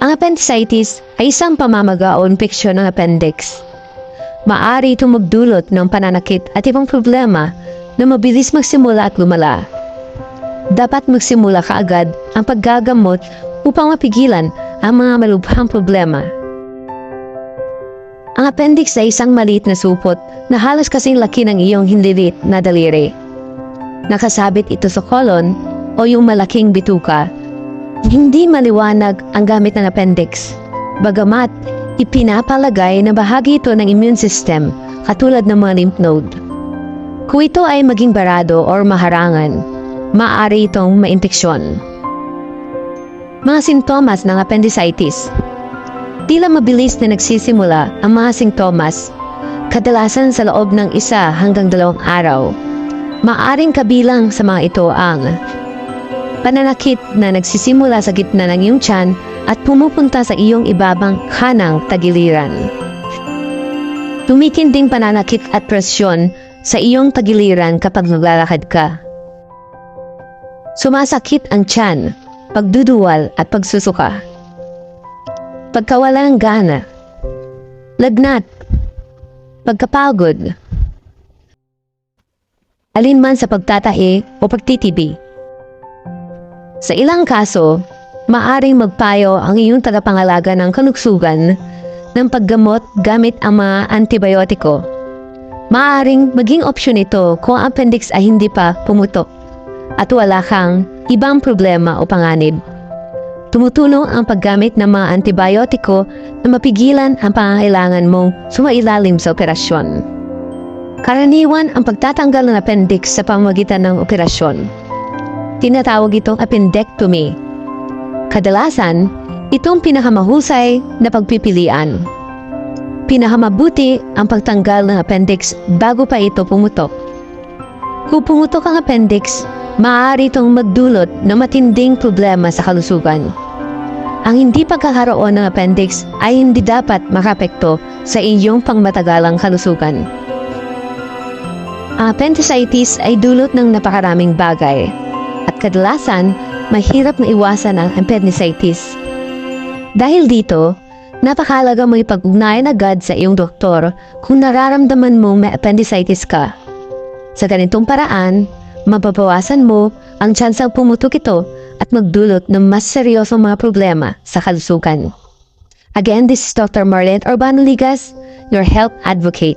Ang appendicitis ay isang pamamaga o impeksyon ng appendix. Maaari itong magdulot ng pananakit at ibang problema na mabilis magsimula at lumala. Dapat magsimula kaagad ang paggagamot upang mapigilan ang mga malubhang problema. Ang appendix ay isang maliit na supot na halos kasing laki ng iyong hinlilit na daliri. Nakasabit ito sa colon o yung malaking bituka. Hindi maliwanag ang gamit ng appendix, bagamat ipinapalagay na bahagi ito ng immune system katulad ng mga lymph node. Kung ito ay maging barado o maharangan, maaari itong maimpeksyon. Mga sintomas ng appendicitis. Tila mabilis na nagsisimula ang mga sintomas, kadalasan sa loob ng 1 hanggang 2 araw. Maaring kabilang sa mga ito ang pananakit na nagsisimula sa gitna ng iyong tiyan at pumupunta sa iyong ibabang kanang tagiliran. Tumitinding pananakit at presyon sa iyong tagiliran kapag naglalakad ka. Sumasakit ang tiyan, pagduduwal at pagsusuka. Pagkawala ng gana, lagnat, pagkapagod, alinman sa pagtatahi o pagtitibi. Sa ilang kaso, maaring magpayo ang iyong tagapangalaga ng kalugsugan ng paggamot gamit ang mga antibiotiko. Maaring maging opsyon ito kung ang appendix ay hindi pa pumutok at wala kang ibang problema o panganib. Tumutulong ang paggamit ng mga antibiotiko na mapigilan ang pangangailangan mong sumailalim sa operasyon. Karaniwan ang pagtatanggal ng appendix sa pamamagitan ng operasyon. Tinatawag itong appendectomy. Kadalasan, itong pinakamahusay na pagpipilian. Pinakamabuti ang pagtanggal ng appendix bago pa ito pumutok. Kung pumutok ang appendix, maaari itong magdulot ng matinding problema sa kalusugan. Ang hindi pagkakaroon ng appendix ay hindi dapat makapekto sa iyong pangmatagalang kalusugan. Ang appendicitis ay dulot ng napakaraming bagay at kadalasan mahirap na iwasan ang appendicitis. Dahil dito, napakahalaga mo ipag-ugnayan agad sa iyong doktor kung nararamdaman mong may appendicitis ka. Sa ganitong paraan, mababawasan mo ang tsansang pumutok ito at magdulot ng mas seryosong mga problema sa kalusugan. Again, this is Dr. Marlene Urbano Ligas, your health advocate.